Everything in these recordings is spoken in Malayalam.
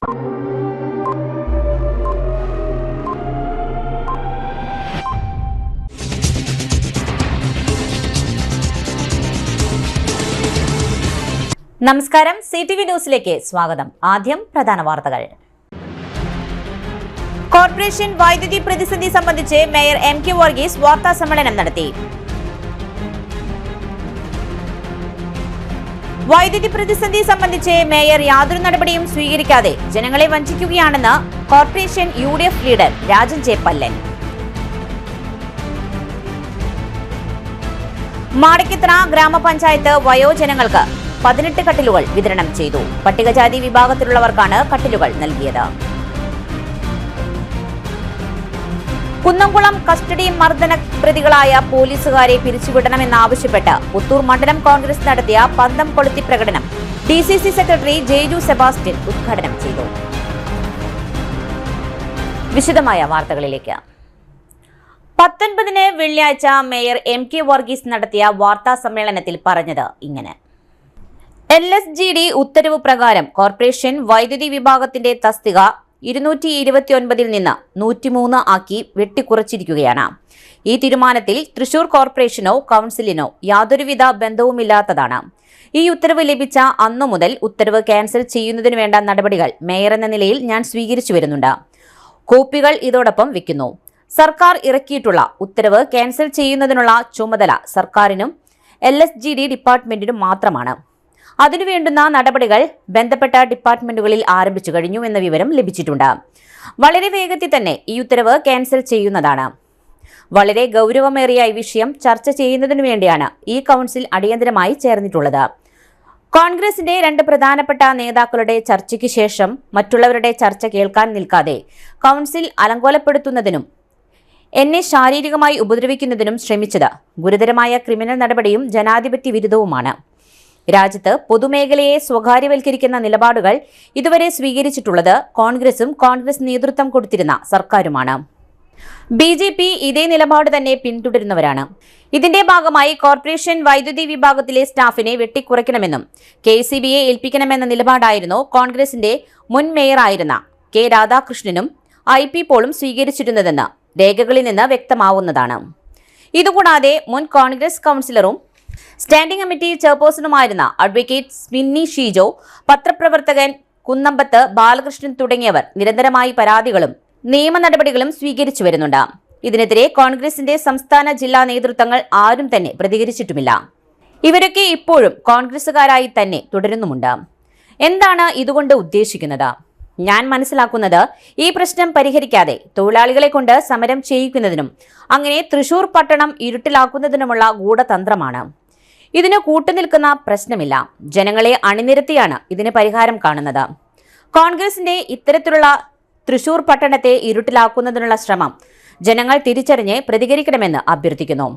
നമസ്കാരം, CTV ന്യൂസിലേക്ക് സ്വാഗതം. ആദ്യം പ്രധാന വാർത്തകൾ. കോർപ്പറേഷൻ വൈദ്യുതി പ്രതിസന്ധി സംബന്ധിച്ച് മേയർ MK വർഗീസ് വാർത്താ സമ്മേളനം നടത്തി. വൈദ്യുതി പ്രതിസന്ധി സംബന്ധിച്ച് മേയർ യാതൊരു നടപടിയും സ്വീകരിക്കാതെ ജനങ്ങളെ വഞ്ചിക്കുകയാണെന്ന് corporation UDF leader Rajan J. Pallan. Madakkathara ഗ്രാമപഞ്ചായത്ത് വയോജനങ്ങൾക്ക് 18 കട്ടിലുകൾ വിതരണം ചെയ്തു. പട്ടികജാതി വിഭാഗത്തിലുള്ളവർക്കാണ് കട്ടിലുകൾ നൽകിയത്. കുന്നംകുളം കസ്റ്റഡി മർദ്ദന പ്രതികളായ പോലീസുകാരെ പിരിച്ചുവിടണമെന്നാവശ്യപ്പെട്ട് പുത്തൂർ മണ്ഡലം കോൺഗ്രസ് നടത്തിയ പന്തം കൊളുത്തി പ്രകടനം DCC സെക്രട്ടറി ജെയ്ജു സെബാസ്റ്റ്യൻ ഉദ്ഘാടനം ചെയ്തു. വിശദമായ വാർത്തകളിലേക്ക്. 19-ന് വെള്ളിയാഴ്ച മേയർ MK വർഗീസ് നടത്തിയ വാർത്താ സമ്മേളനത്തിൽ പറഞ്ഞത് ഇങ്ങനെ: LSGD ഉത്തരവ് പ്രകാരം കോർപ്പറേഷൻ വൈദ്യുതി വിഭാഗത്തിന്റെ തസ്തിക 229-ൽ നിന്ന് 103 ആക്കി വെട്ടിക്കുറച്ചിരിക്കുകയാണ്. ഈ തീരുമാനത്തിൽ തൃശൂർ കോർപ്പറേഷനോ കൗൺസിലിനോ യാതൊരുവിധ ബന്ധവുമില്ലാത്തതാണ്. ഈ ഉത്തരവ് ലഭിച്ച അന്നു മുതൽ ഉത്തരവ് ക്യാൻസൽ ചെയ്യുന്നതിന് വേണ്ട നടപടികൾ മേയർ എന്ന നിലയിൽ ഞാൻ സ്വീകരിച്ചു വരുന്നുണ്ട്. കോപ്പികൾ ഇതോടൊപ്പം വയ്ക്കുന്നു. സർക്കാർ ഇറക്കിയിട്ടുള്ള ഉത്തരവ് ക്യാൻസൽ ചെയ്യുന്നതിനുള്ള ചുമതല സർക്കാരിനും LSGD ഡിപ്പാർട്ട്മെന്റിനും മാത്രമാണ്. അതിനുവേണ്ടുന്ന നടപടികൾ ബന്ധപ്പെട്ട ഡിപ്പാർട്ട്മെന്റുകളിൽ ആരംഭിച്ചു കഴിഞ്ഞു എന്ന വിവരം ലഭിച്ചിട്ടുണ്ട്. വളരെ വേഗത്തിൽ തന്നെ ഈ ഉത്തരവ് ക്യാൻസൽ ചെയ്യുന്നതാണ്. വളരെ ഗൗരവമേറിയ ഈ വിഷയം ചർച്ച ചെയ്യുന്നതിനു വേണ്ടിയാണ് ഈ കൗൺസിൽ അടിയന്തരമായി ചേർന്നിട്ടുള്ളത്. കോൺഗ്രസിന്റെ 2 പ്രധാനപ്പെട്ട നേതാക്കളുടെ ചർച്ചയ്ക്ക് ശേഷം മറ്റുള്ളവരുടെ ചർച്ച കേൾക്കാൻ നിൽക്കാതെ കൗൺസിൽ അലങ്കോലപ്പെടുത്തുന്നതിനും എന്നെ ശാരീരികമായി ഉപദ്രവിക്കുന്നതിനും ശ്രമിച്ചത് ഗുരുതരമായ ക്രിമിനൽ നടപടിയും ജനാധിപത്യ വിരുദ്ധവുമാണ്. രാജ്യത്ത് പൊതുമേഖലയെ സ്വകാര്യവൽക്കരിക്കുന്ന നിലപാടുകൾ ഇതുവരെ സ്വീകരിച്ചിട്ടുള്ളത് കോൺഗ്രസും കോൺഗ്രസ് നേതൃത്വം കൊടുത്തിരുന്ന സർക്കാരുമാണ്. BJP ഇതേ നിലപാട് തന്നെ പിന്തുടരുന്നവരാണ്. ഇതിന്റെ ഭാഗമായി കോർപ്പറേഷൻ വൈദ്യുതി വിഭാഗത്തിലെ സ്റ്റാഫിനെ വെട്ടിക്കുറയ്ക്കണമെന്നും KCBയെ ഏൽപ്പിക്കണമെന്ന നിലപാടായിരുന്നു കോൺഗ്രസിന്റെ മുൻ മേയറായിരുന്ന K. രാധാകൃഷ്ണനും IP പോളും സ്വീകരിച്ചിരുന്നതെന്ന് രേഖകളിൽ നിന്ന് വ്യക്തമാവുന്നതാണ്. ഇതുകൂടാതെ മുൻ കോൺഗ്രസ് കൗൺസിലറും സ്റ്റാൻഡിംഗ് കമ്മിറ്റി ചെയർപേഴ്സണുമായിരുന്ന അഡ്വക്കേറ്റ് സ്മിന്നി ഷീജോ, പത്രപ്രവർത്തകൻ കുന്നമ്പത്ത് ബാലകൃഷ്ണൻ തുടങ്ങിയവർ നിരന്തരമായി പരാതികളും നിയമ നടപടികളും സ്വീകരിച്ചു വരുന്നുണ്ട്. ഇതിനെതിരെ കോൺഗ്രസിന്റെ സംസ്ഥാന ജില്ലാ നേതൃത്വങ്ങൾ ആരും തന്നെ പ്രതികരിച്ചിട്ടുമില്ല. ഇവരൊക്കെ ഇപ്പോഴും കോൺഗ്രസുകാരായി തന്നെ തുടരുന്നുമുണ്ട്. എന്താണ് ഇതുകൊണ്ട് ഉദ്ദേശിക്കുന്നത്? ഞാൻ മനസ്സിലാക്കുന്നത് ഈ പ്രശ്നം പരിഹരിക്കാതെ തൊഴിലാളികളെ കൊണ്ട് സമരം ചെയ്യിക്കുന്നതിനും അങ്ങനെ തൃശൂർ പട്ടണം ഇരുട്ടിലാക്കുന്നതിനുമുള്ള ഗൂഢതന്ത്രമാണ്. ഇതിന് കൂട്ടുനിൽക്കുന്ന പ്രശ്നമില്ല. ജനങ്ങളെ അണിനിരത്തിയാണ് ഇതിന് പരിഹാരം കാണുന്നത്. കോൺഗ്രസിന്റെ ഇത്തരത്തിലുള്ള തൃശൂർ പട്ടണത്തെ ഇരുട്ടിലാക്കുന്നതിനുള്ള ശ്രമം ജനങ്ങൾ തിരിച്ചറിഞ്ഞ് പ്രതികരിക്കണമെന്ന് അഭ്യർത്ഥിക്കുന്നു.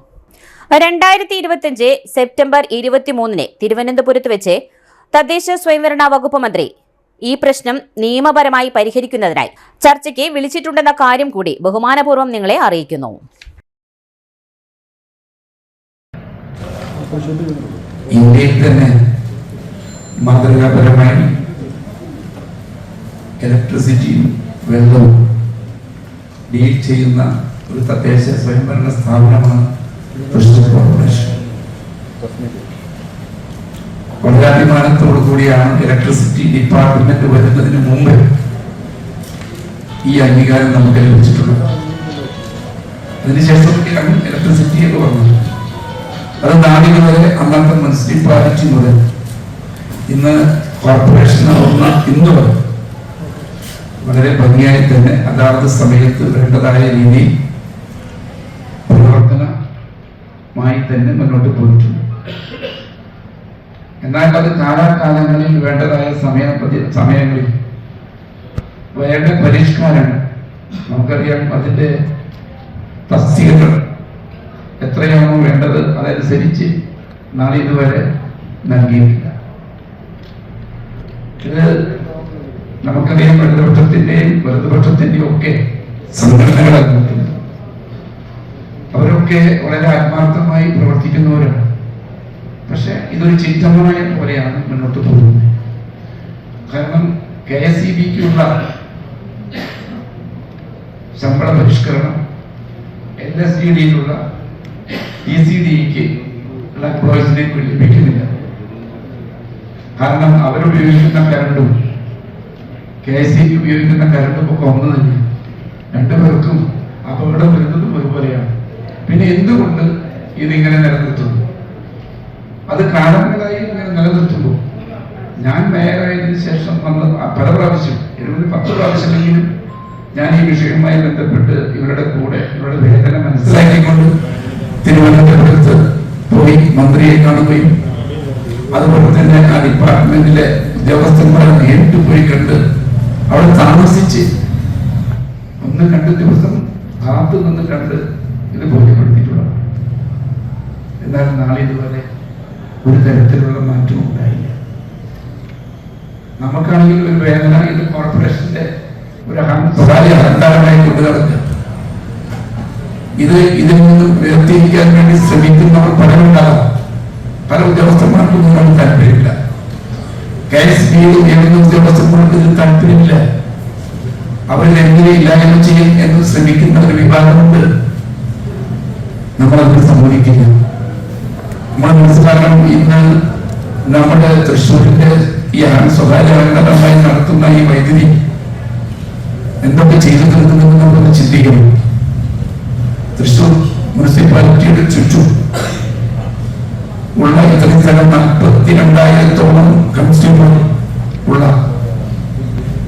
2025 സെപ്റ്റംബർ 23-ന് തിരുവനന്തപുരത്ത് വെച്ച് തദ്ദേശ സ്വയംഭരണ വകുപ്പ് മന്ത്രി ഈ പ്രശ്നം നിയമപരമായി പരിഹരിക്കുന്നതിനായി ചർച്ചയ്ക്ക് വിളിച്ചിട്ടുണ്ടെന്ന കാര്യം കൂടി ബഹുമാനപൂർവ്വം നിങ്ങളെ അറിയിക്കുന്നു. ഇന്ത്യയിൽ തന്നെ മാതൃകാപരമായി ഇലക്ട്രിസിറ്റിയും വെള്ളവും ഡീൽ ചെയ്യുന്ന ഒരു തദ്ദേശ സ്വയംഭരണ സ്ഥാപനമാണ് തൃശൂർ കോർപ്പറേഷൻ. വളരെ അഭിമാനത്തോടു കൂടിയാണ് ഇലക്ട്രിസിറ്റി ഡിപ്പാർട്ട്മെന്റ് വരുന്നതിന് മുമ്പ് ഈ അംഗീകാരം നമുക്ക് ലഭിച്ചിട്ടുള്ളത്. അതിനുശേഷം ഇലക്ട്രിസിറ്റി എന്ന് പറഞ്ഞു. അത് നാടിന് വരെ അന്നത്തെ മുനിസിപ്പാലിറ്റി മുതൽ ഇന്ന് കോർപ്പറേഷൻ ഇന്ന് വരെ വളരെ ഭംഗിയായി തന്നെ അതാത് സമയത്ത് വേണ്ടതായ രീതിയിൽ പ്രവർത്തനമായി തന്നെ മുന്നോട്ട് പോയിട്ടുണ്ട്. എന്നാൽ അത് കാലാകാലങ്ങളിൽ വേണ്ടതായ സമയങ്ങളിൽ വേണ്ട പരിഷ്കാരങ്ങൾ നമുക്കറിയാം. അതിന്റെ തസ്തികകൾ എത്രയാണോ വേണ്ടത് അതനുസരിച്ച് നാളെ ഇതുവരെ നൽകിയിട്ടില്ല. ഇത് നമുക്കറിയാം. വലതുപക്ഷത്തിന്റെയും ഒക്കെ സംഘടനകൾ അങ്ങോട്ടുണ്ട്. അവരൊക്കെ വളരെ ആത്മാർത്ഥമായി പ്രവർത്തിക്കുന്നവരാണ്. പക്ഷെ ഇതൊരു ചിന്തമായ പോലെയാണ് മുന്നോട്ട് പോകുന്നത്. കാരണം KSEBക്കുള്ള ശമ്പള പരിഷ്കരണം, LSGDയിലുള്ള TCDക്ക് ഉള്ള എംപ്ലോയീസിനെ ലഭിക്കുന്നില്ല. കാരണം അവരുപയോഗിക്കുന്ന കരണ്ടും KSEB ഉപയോഗിക്കുന്ന കരണ്ടും ഒക്കെ ഒന്ന് തന്നെ. രണ്ടുപേർക്കും അപകടം വരുന്നതും ഒരുപോലെയാണ്. പിന്നെ എന്തുകൊണ്ട് ഇതിങ്ങനെ നിലനിർത്തുന്നു? അത് കാലങ്ങളായി ഇങ്ങനെ നിലനിർത്തുമ്പോൾ ഞാൻ മേയറായതിനു ശേഷം വന്ന് പല പ്രാവശ്യം 10 പ്രാവശ്യമെങ്കിലും ഞാൻ ഈ വിഷയവുമായി ബന്ധപ്പെട്ട് ഇവരുടെ കൂടെ ഇവരുടെ വേദന മനസ്സിലാക്കിക്കൊണ്ട് തിരുവനന്തപുരത്ത് പോയി മന്ത്രിയെ കാണുകയും അതുപോലെ തന്നെ ആ ഡിപ്പാർട്ട്മെന്റിലെ ഉദ്യോഗസ്ഥന്മാരെ നേരിട്ട് പോയി കണ്ട് അവിടെ താമസിച്ച് 1-2 ദിവസം കാത്തു നിന്ന് കണ്ട് ഇത് ബോധ്യപ്പെടുത്തിയിട്ടുള്ളത്. എന്നാൽ നാളെ ഇതുവരെ ഒരു തരത്തിലുള്ള മാറ്റവും ഉണ്ടായില്ല. നമുക്കാണെങ്കിൽ ഒരു വേദന, ഇത് കോർപ്പറേഷന്റെ ഒരു സ്വകാര്യ അഹങ്കാരമായി കൊണ്ടുനടക്കുക. ഇതിൽ നിന്ന് വേർതിരിക്കാൻ വേണ്ടി ശ്രമിക്കുന്നവർ പലരുണ്ടാകാം. പല ഉദ്യോഗസ്ഥന്മാർക്കും ഇതിനോട് താല്പര്യമില്ല. KSEBയിൽ ഉയർന്ന ഉദ്യോഗസ്ഥന്മാർക്ക് ഇതിൽ താല്പര്യമില്ല. അവരിൽ എങ്ങനെ ഇല്ലായ്മ ചെയ്യും എന്ന് ശ്രമിക്കുന്ന ഒരു വിഭാഗമുണ്ട്. നമ്മളതിന് സമ്മതിക്കില്ല. നമ്മൾ മനസ്സിലാക്കണം, ഇന്ന് നമ്മുടെ തൃശ്ശൂരിന്റെ ഈ സ്വകാര്യ അഹങ്കാരമായി നടത്തുന്ന ഈ വൈദ്യുതി എന്തൊക്കെ ചെയ്തു തീർക്കുമെന്ന് നമ്മളൊന്ന് ചിന്തിക്കണം. തൃശ്ശൂർ മുനിസിപ്പാലിറ്റിയുടെ ചുറ്റും ഉള്ള ഇത്രയും സ്ഥലം 42,000-ഓളം കൺസ്യൂമർ ഉള്ള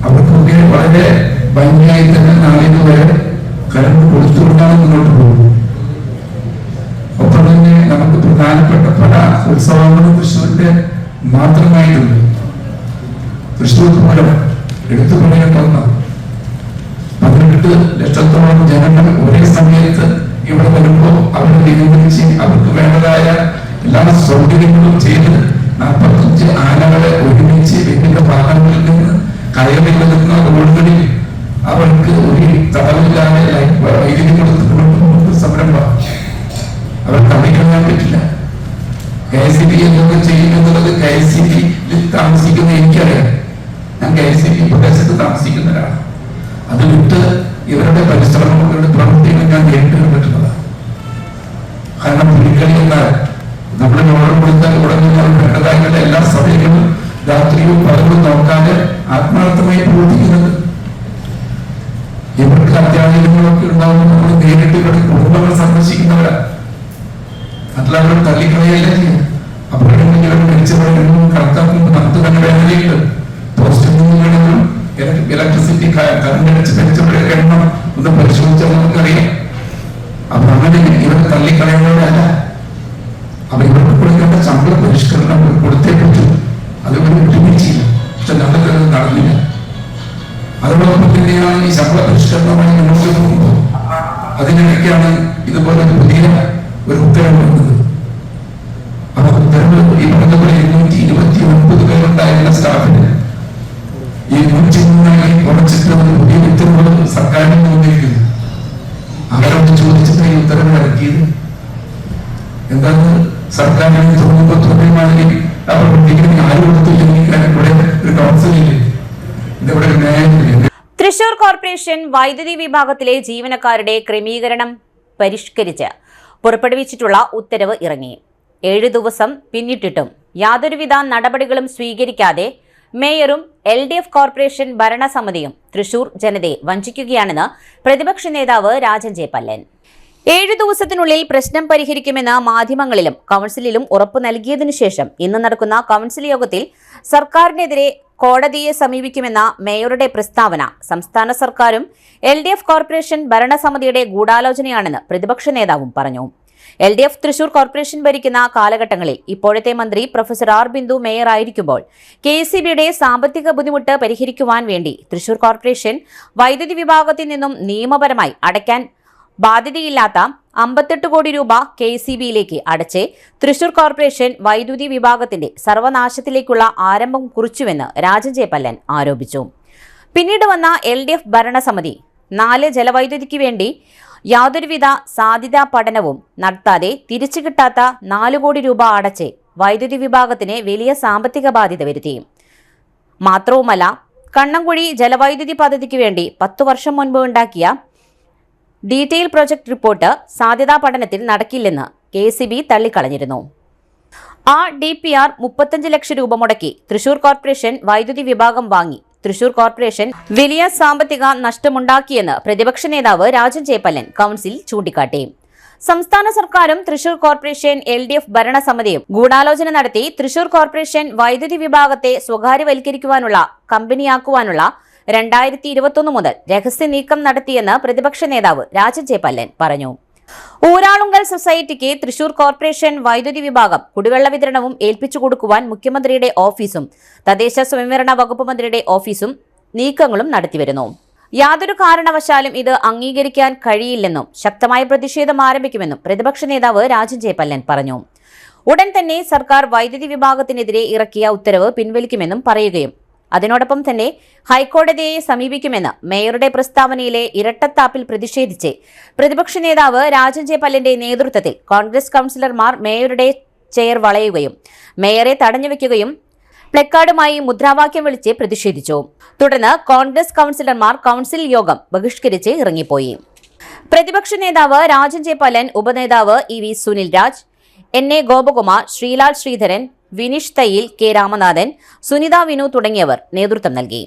അവർക്കൊക്കെ വളരെ ഭംഗിയായി തന്നെ നാളിതുവരെ കരണ്ട് കൊടുത്തുകൊണ്ടാണ് മുന്നോട്ട് പോകുന്നത്. ഒപ്പം തന്നെ നമുക്ക് പ്രധാനപ്പെട്ട പല ഉത്സവങ്ങളും തൃശ്ശൂരിന്റെ മാത്രമായിട്ടുണ്ട്. തൃശ്ശൂർ പൂരം എടുത്തു പറയേണ്ടുന്ന 18 ലക്ഷത്തോളം ജനങ്ങൾ ഒരേ സമയത്ത് ഇവിടെ വരുമ്പോൾ അവരെ നിയന്ത്രിച്ച് അവർക്ക് വേണ്ടതായ എല്ലാ സൗകര്യങ്ങളും ചെയ്ത് 45 ആനകളെ ഒരുമിച്ച് വിവിധ ഭാഗങ്ങളിൽ നിന്ന് കയറി വരുന്ന റോഡുകളിൽ അവർക്ക് ഒരു തടവില്ലാതെ വൈദ്യുതി കൊടുത്തുകൊണ്ട് സംരംഭം അവർക്ക് അറിയിക്കാൻ പറ്റില്ല. KSEB എന്തൊക്കെ ചെയ്യുമെന്നുള്ളത് KSEB താമസിക്കുന്ന എനിക്കറിയാം. ഞാൻ KSEB പ്രദേശത്ത് താമസിക്കുന്ന ഒരാളാണ്. അത് വിട്ട് ഇവരുടെ പരിശ്രമങ്ങളുടെ പ്രവൃത്തികൾ ഞാൻ നേരിട്ട് കണ്ടിട്ടുള്ളതാണ്. കാരണം പുലിക്കളി എന്നാൽ നമ്മൾ ഓർഡർ കൊടുത്താൽ ഉടനെ വേണ്ടതായുള്ള എല്ലാ സമയങ്ങളും രാത്രിയും പകലും നോക്കാതെ ആത്മാർത്ഥമായി പ്രവർത്തിക്കുന്നത്. ഇവർക്ക് അത്യാഹിതങ്ങളൊക്കെ ഉണ്ടാകുമ്പോൾ നമ്മൾ നേരിട്ട് ഇവിടെ കുടുംബങ്ങൾ സന്ദർശിക്കുന്നവരാണ്. മറ്റുള്ളവർ തള്ളിക്കളയല്ല ചെയ്യുക. അപ്പോഴെങ്കിലും ഇവർ മരിച്ചവരെന്നും കണക്കാക്കുമ്പോൾ നമുക്ക് തന്നെ വേദനയുണ്ട്. പോസ്റ്റിൽ നിന്നും ഇലക്ട്രിസിറ്റി കറണ്ട് അടിച്ച് മരിച്ചവരുടെ എണ്ണം ഒന്ന് പരിശോധിച്ചാൽ നമുക്കറിയാം. അപ്പൊ അങ്ങനെ ഇവർ തള്ളിക്കളയുന്നവരല്ല. അപ്പൊ ഇവർക്ക് കൊടുക്കേണ്ട ശമ്പള പരിഷ്കരണം കൊടുത്തേ പറ്റൂ. അത് ഇവർ വിട്ടുവീഴ്ചയില്ല. പക്ഷെ ഞങ്ങൾക്ക് നടന്നില്ല. അതോടൊപ്പം തന്നെയാണ് ഈ ശമ്പള പരിഷ്കരണമായി മുന്നോട്ട് പോകുമ്പോൾ അതിനിടയ്ക്കാണ് ഇതുപോലെ പുതിയ ഒരു ഉത്തരവ് വന്നത്. ആ ഉത്തരവ് ഈ പറഞ്ഞതുപോലെ 229 പേരുണ്ടായിരുന്ന സ്റ്റാഫിന് 203 കുറച്ചിട്ട് ഒരു പുതിയ ഉത്തരവ് സർക്കാരിൽ വന്നിരിക്കുന്നു. അവരോട് ചോദിച്ചിട്ട് ഈ ഉത്തരവ് ഇറക്കിയത് എന്താണ്? സർക്കാരിന് തോന്നുമ്പോൾ തോന്നിയമാതിരി അവർ പ്രത്യേകിച്ച് ആരും കൊടുത്തില്ലെങ്കിൽ ഇവിടെ ഒരു കൗൺസിലില്ലേ, ഇതവിടെ ഒരു ന്യായമില്ല. തൃശൂർ കോർപ്പറേഷൻ വൈദ്യുതി വിഭാഗത്തിലെ ജീവനക്കാരുടെ ക്രമീകരണം പരിഷ്കരിച്ച് പുറപ്പെടുവിച്ചിട്ടുള്ള ഉത്തരവ് ഇറങ്ങി. 7 ദിവസം പിന്നിട്ടിട്ടും യാതൊരുവിധ നടപടികളും സ്വീകരിക്കാതെ മേയറും LDF കോർപ്പറേഷൻ ഭരണസമിതിയും തൃശൂർ ജനതയെ വഞ്ചിക്കുകയാണെന്ന് പ്രതിപക്ഷ നേതാവ് രാജൻ ജെ പല്ലൻ. 7 ദിവസത്തിനുള്ളിൽ പ്രശ്നം പരിഹരിക്കുമെന്ന് മാധ്യമങ്ങളിലും കൗൺസിലിലും ഉറപ്പു നൽകിയതിനു ശേഷം ഇന്ന് നടക്കുന്ന കൗൺസിൽ യോഗത്തിൽ സർക്കാരിനെതിരെ കോടതിയെ സമീപിക്കുമെന്ന മേയറുടെ പ്രസ്താവന സംസ്ഥാന സർക്കാരും LDF കോർപ്പറേഷൻ ഭരണസമിതിയുടെ ഗൂഢാലോചനയാണെന്ന് പ്രതിപക്ഷ നേതാവും പറഞ്ഞു. LDF തൃശൂർ കോർപ്പറേഷൻ ഭരിക്കുന്ന കാലഘട്ടങ്ങളിൽ ഇപ്പോഴത്തെ മന്ത്രി പ്രൊഫസർ ആർ ബിന്ദു മേയറായിരിക്കുമ്പോൾ KSEBയുടെ സാമ്പത്തിക ബുദ്ധിമുട്ട് പരിഹരിക്കുവാൻ വേണ്ടി തൃശൂർ കോർപ്പറേഷൻ വൈദ്യുതി വിഭാഗത്തിൽ നിന്നും നിയമപരമായി അടയ്ക്കാൻ ബാധ്യതയില്ലാത്ത 58 കോടി രൂപ KSEBയിലേക്ക് അടച്ച് തൃശൂർ കോർപ്പറേഷൻ വൈദ്യുതി വിഭാഗത്തിന്റെ സർവനാശത്തിലേക്കുള്ള ആരംഭം കുറിച്ചുവെന്ന് രാജൻ ജെ പല്ലൻ ആരോപിച്ചു. പിന്നീട് വന്ന LDF ഭരണസമിതി 4 ജലവൈദ്യുതിക്ക് വേണ്ടി യാതൊരുവിധ സാധ്യതാ പഠനവും നടത്താതെ തിരിച്ചു കിട്ടാത്ത 4 കോടി രൂപ അടച്ച് വൈദ്യുതി വിഭാഗത്തിന് വലിയ സാമ്പത്തിക ബാധ്യത വരുത്തി. മാത്രവുമല്ല, കണ്ണംകുഴി ജലവൈദ്യുതി പദ്ധതിക്ക് വേണ്ടി 10 വർഷം മുൻപ് ഉണ്ടാക്കിയ ഡീറ്റെയിൽ പ്രൊജക്ട് റിപ്പോർട്ട് സാധ്യതാ പഠനത്തിൽ നടക്കില്ലെന്ന് KCB തള്ളിക്കളഞ്ഞിരുന്നു. ആ DPR 35 ലക്ഷം രൂപ മുടക്കി തൃശൂർ കോർപ്പറേഷൻ വൈദ്യുതി വിഭാഗം വാങ്ങി. തൃശൂർ കോർപ്പറേഷൻ വലിയ സാമ്പത്തിക നഷ്ടമുണ്ടാക്കിയെന്ന് പ്രതിപക്ഷ നേതാവ് രാജൻ ചേപ്പല്ലൻ കൌൺസിൽ ചൂണ്ടിക്കാട്ടി. സംസ്ഥാന സർക്കാരും തൃശൂർ കോർപ്പറേഷൻ LDF ഭരണസമിതിയും ഗൂഢാലോചന നടത്തി തൃശൂർ കോർപ്പറേഷൻ വൈദ്യുതി വിഭാഗത്തെ സ്വകാര്യവൽക്കരിക്കുവാനുള്ള കമ്പനിയാക്കുവാനുള്ള 2021 മുതൽ രഹസ്യ നീക്കം നടത്തിയെന്ന് പ്രതിപക്ഷ നേതാവ് രാജൻ ചേപ്പല്ലൻ പറഞ്ഞു. ഊരാളുങ്കൽ സൊസൈറ്റിക്ക് തൃശൂർ കോർപ്പറേഷൻ വൈദ്യുതി വിഭാഗം കുടിവെള്ള വിതരണവും ഏൽപ്പിച്ചു കൊടുക്കുവാൻ മുഖ്യമന്ത്രിയുടെ ഓഫീസും തദ്ദേശ സ്വയംഭരണ വകുപ്പ് മന്ത്രിയുടെ ഓഫീസും നീക്കങ്ങളും നടത്തിവരുന്നു. യാതൊരു കാരണവശാലും ഇത് അംഗീകരിക്കാൻ കഴിയില്ലെന്നും ശക്തമായ പ്രതിഷേധം ആരംഭിക്കുമെന്നും പ്രതിപക്ഷ നേതാവ് രാജൻ ചേപ്പല്ലൻ പറഞ്ഞു. ഉടൻ തന്നെ സർക്കാർ വൈദ്യുതി വിഭാഗത്തിനെതിരെ ഇറക്കിയ ഉത്തരവ് പിൻവലിക്കുമെന്നും പറയുകയും അതിനോടൊപ്പം തന്നെ ഹൈക്കോടതിയെ സമീപിക്കുമെന്ന് മേയറുടെ പ്രസ്താവനയിലെ ഇരട്ടത്താപ്പിൽ പ്രതിഷേധിച്ച് പ്രതിപക്ഷ നേതാവ് രാജൻ ചേപ്പല്ലന്റെ നേതൃത്വത്തിൽ കോൺഗ്രസ് കൌൺസിലർമാർ മേയറുടെ ചെയർ വളയുകയും മേയറെ തടഞ്ഞുവെക്കുകയും പ്ലക്കാർഡുമായി മുദ്രാവാക്യം വിളിച്ച് പ്രതിഷേധിച്ചു. തുടർന്ന് കോൺഗ്രസ് കൌൺസിലർമാർ കൌൺസിൽ യോഗം ബഹിഷ്കരിച്ച് ഇറങ്ങിപ്പോയി. പ്രതിപക്ഷ നേതാവ് Rajan ചേപ്പല്ലൻ, ഉപനേതാവ് EV Sunil Raj, NA Gopakumar, Sreelal Sreedharan, Vineesh Thayyil, K Ramanathan, Sunitha Vinu തുടങ്ങിയവർ നേതൃത്വം നൽകി.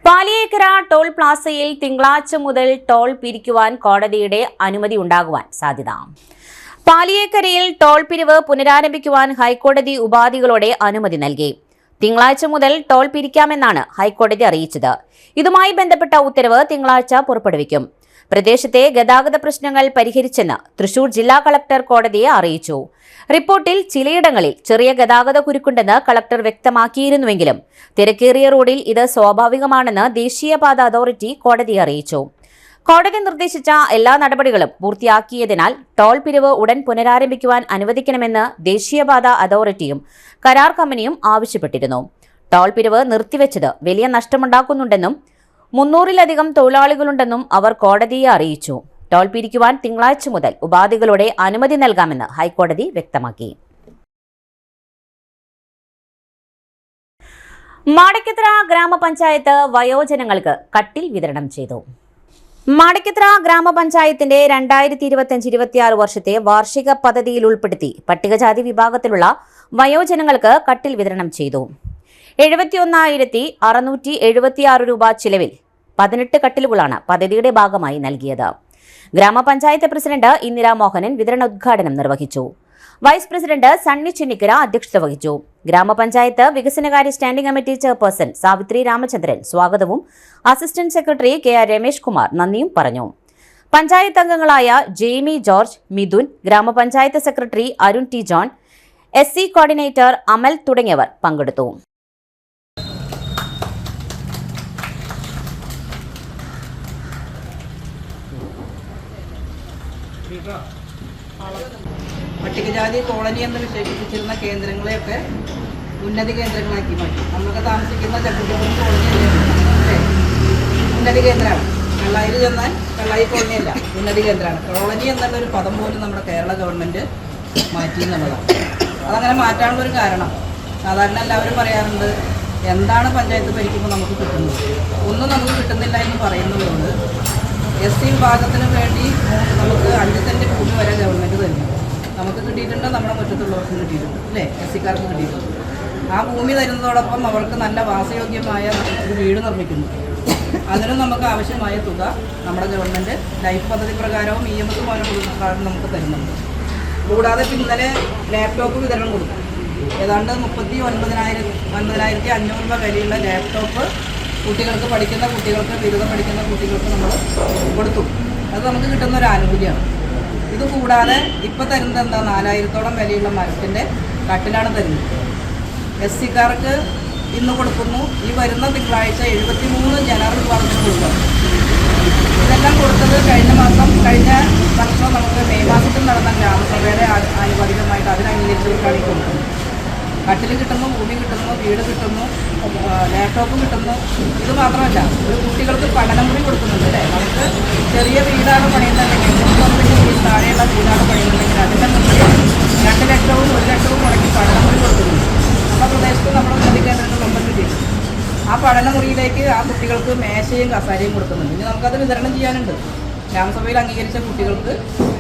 പാലിയേക്കര ടോൾ പ്ലാസയിൽ തിങ്കളാഴ്ച മുതൽ ടോൾ പിരിക്കുവാൻ കോടതിയുടെ അനുമതി ഉണ്ടാകുവാൻ സാധ്യത. പാലിയേക്കരയിൽ ടോൾ പിരിവ് പുനരാരംഭിക്കുവാൻ ഹൈക്കോടതി ഉപാധികളോടെ അനുമതി നൽകി. തിങ്കളാഴ്ച മുതൽ ടോൾ പിരിക്കാമെന്നാണ് ഹൈക്കോടതി അറിയിച്ചത്. ഇതുമായി ബന്ധപ്പെട്ട ഉത്തരവ് തിങ്കളാഴ്ച പുറപ്പെടുവിക്കും. പ്രദേശത്തെ ഗതാഗത പ്രശ്നങ്ങൾ പരിഹരിച്ചെന്ന് തൃശൂർ ജില്ലാ കളക്ടർ കോടതിയെ അറിയിച്ചു. റിപ്പോർട്ടിൽ ചിലയിടങ്ങളിൽ ചെറിയ ഗതാഗത കുരുക്കുണ്ടെന്ന് കളക്ടർ വ്യക്തമാക്കിയിരുന്നുവെങ്കിലും തിരക്കേറിയ റോഡിൽ ഇത് സ്വാഭാവികമാണെന്ന് ദേശീയപാത അതോറിറ്റി കോടതിയെ അറിയിച്ചു. കോടതി നിർദ്ദേശിച്ച എല്ലാ നടപടികളും പൂർത്തിയാക്കിയതിനാൽ ടോൾ പിരിവ് ഉടൻ പുനരാരംഭിക്കുവാൻ അനുവദിക്കണമെന്ന് ദേശീയപാത അതോറിറ്റിയും കരാർ കമ്പനിയും ആവശ്യപ്പെട്ടിരുന്നു. ടോൾ പിരിവ് നിർത്തിവെച്ചത് വലിയ നഷ്ടമുണ്ടാക്കുന്നുണ്ടെന്നും 300-ലധികം തൊഴിലാളികളുണ്ടെന്നും അവർ കോടതിയെ അറിയിച്ചു. ടോൾ പിരിക്കുവാൻ തിങ്കളാഴ്ച മുതൽ ഉപാധികളോടെ അനുമതി നൽകാമെന്ന് ഹൈക്കോടതി വ്യക്തമാക്കി. മാടക്കത്ര ഗ്രാമപഞ്ചായത്ത് വയോജനങ്ങൾക്ക് കട്ടിൽ വിതരണം ചെയ്തു. മാടക്കത്ര ഗ്രാമപഞ്ചായത്തിന്റെ 2025-26 വർഷത്തെ വാർഷിക പദ്ധതിയിൽ ഉൾപ്പെടുത്തി പട്ടികജാതി വിഭാഗത്തിലുള്ള വയോജനങ്ങൾക്ക് കട്ടിൽ വിതരണം ചെയ്തു. 71,676 രൂപ ചിലവിൽ 18 കട്ടിലുകളാണ് പദ്ധതിയുടെ ഭാഗമായി നൽകിയത്. ഗ്രാമപഞ്ചായത്ത് പ്രസിഡന്റ് ഇന്ദിരാ മോഹനൻ വിതരണോദ്ഘാടനം നിർവഹിച്ചു. വൈസ് പ്രസിഡന്റ് സണ്ണി ചിന്നിക്കര അധ്യക്ഷത വഹിച്ചു. ഗ്രാമപഞ്ചായത്ത് വികസനകാര്യ standing committee chairperson Savithri Ramachandran സ്വാഗതവും assistant secretary KR Ramesh Kumar നന്ദിയും പറഞ്ഞു. പഞ്ചായത്ത് അംഗങ്ങളായ ജെയ്മി ജോർജ്, മിഥുൻ, ഗ്രാമപഞ്ചായത്ത് secretary Arun T John, SC coordinator Amal തുടങ്ങിയവർ പങ്കെടുത്തു. പട്ടികജാതി കോളനി എന്ന് വിശേഷിപ്പിച്ചിരുന്ന കേന്ദ്രങ്ങളെയൊക്കെ ഉന്നതി കേന്ദ്രങ്ങളാക്കി മാറ്റി. നമ്മളൊക്കെ താമസിക്കുന്ന ചക്കുട്ടിപ്പുറം കോളനിയല്ലേ ഉന്നതി കേന്ദ്രമാണ്. കള്ളായിൽ ചെന്നാൽ കള്ളായി കോളനിയല്ല, ഉന്നതി കേന്ദ്രമാണ്. കോളനി എന്നുള്ളൊരു പദം പോലും നമ്മുടെ കേരള ഗവൺമെൻറ് മാറ്റി എന്നുള്ളതാണ്. അതങ്ങനെ മാറ്റാനുള്ളൊരു കാരണം സാധാരണ എല്ലാവരും പറയാറുണ്ട്, എന്താണ് പഞ്ചായത്ത് ഭരിക്കുമ്പോൾ നമുക്ക് കിട്ടുന്നത്, ഒന്നും നമുക്ക് കിട്ടുന്നില്ല എന്ന് പറയുന്നതുകൊണ്ട് SC വിഭാഗത്തിന് വേണ്ടി നമുക്ക് 5 സെൻറ്റ് ഭൂമി വരെ ഗവൺമെൻറ് തരുന്നു. നമുക്ക് കിട്ടിയിട്ടുണ്ട്, നമ്മുടെ മുറ്റത്തുള്ളവർക്കും കിട്ടിയിട്ടുണ്ട്, അല്ലേ? SC-ക്കാർക്ക് കിട്ടിയിട്ടുണ്ട്. ആ ഭൂമി തരുന്നതോടൊപ്പം അവർക്ക് നല്ല വാസയോഗ്യമായ ഒരു വീട് നിർമ്മിക്കുന്നു. അതിനും നമുക്ക് ആവശ്യമായ തുക നമ്മുടെ ഗവൺമെൻറ് ലൈഫ് പദ്ധതി പ്രകാരവും EMS പ്രകാരം നമുക്ക് തരുന്നുണ്ട്. കൂടാതെ ഇന്നലെ ലാപ്ടോപ്പ് വിതരണം കൊടുക്കും. ഏതാണ്ട് 39,500 രൂപ വിലയുള്ള ലാപ്ടോപ്പ് കുട്ടികൾക്ക് പഠിക്കുന്ന കുട്ടികൾക്ക് ബിരുദം പഠിക്കുന്ന കുട്ടികൾക്ക് നമ്മൾ കൊടുത്തു. അത് നമുക്ക് കിട്ടുന്ന ഒരു ആനുകൂല്യമാണ്. ഇത് കൂടാതെ ഇപ്പോൾ തരുന്നത് എന്താ, 4,000-ഓളം വിലയുള്ള മരത്തിൻ്റെ കട്ടിലാണ് തരുന്നത്. SC-ക്കാർക്ക് ഇന്ന് കൊടുക്കുന്നു. ഈ വരുന്ന തിങ്കളാഴ്ച 73 ജനറൽ വിഭാഗത്തിന് കൊടുക്കണം. ഇതെല്ലാം കൊടുത്തത് കഴിഞ്ഞ വർഷം നമുക്ക് മെയ് മാസത്തിൽ നടന്ന ഗ്രാമസഭയുടെ ആനുപാതികമായിട്ട് അതിനംഗീകരിച്ചവർക്കാണ് ഈ കൊടുക്കുന്നത്. കട്ടിൽ കിട്ടുന്നു, ഭൂമി കിട്ടുന്നു, വീട് കിട്ടുന്നു, ലാപ്ടോപ്പ് കിട്ടുന്നു. ഇത് മാത്രമല്ല, ഒരു കുട്ടികൾക്ക് പഠനമുറി കൊടുക്കുന്നുണ്ട്, അല്ലേ? നമുക്ക് ചെറിയ വീടാണ് പണിയുന്നുണ്ടെങ്കിൽ, 3 താഴെയുള്ള വീടാണ് പണിയുന്നുണ്ടെങ്കിൽ അതിൻ്റെ മുന്നിൽ 2 ലക്ഷവും 1 ലക്ഷവും മുടക്കി പഠനമുറി കൊടുക്കുന്നുണ്ട്. നമ്മുടെ പ്രദേശത്ത് നമ്മുടെ ഉന്നതി കേന്ദ്രങ്ങളിലൊന്നും കിട്ടിയിട്ടുണ്ട്. ആ പഠനമുറിയിലേക്ക് ആ കുട്ടികൾക്ക് മേശയും കസാരയും കൊടുക്കുന്നുണ്ട്. ഇനി നമുക്കത് വിതരണം ചെയ്യാനുണ്ട്. ഗ്രാമസഭയിൽ അംഗീകരിച്ച കുട്ടികൾക്ക്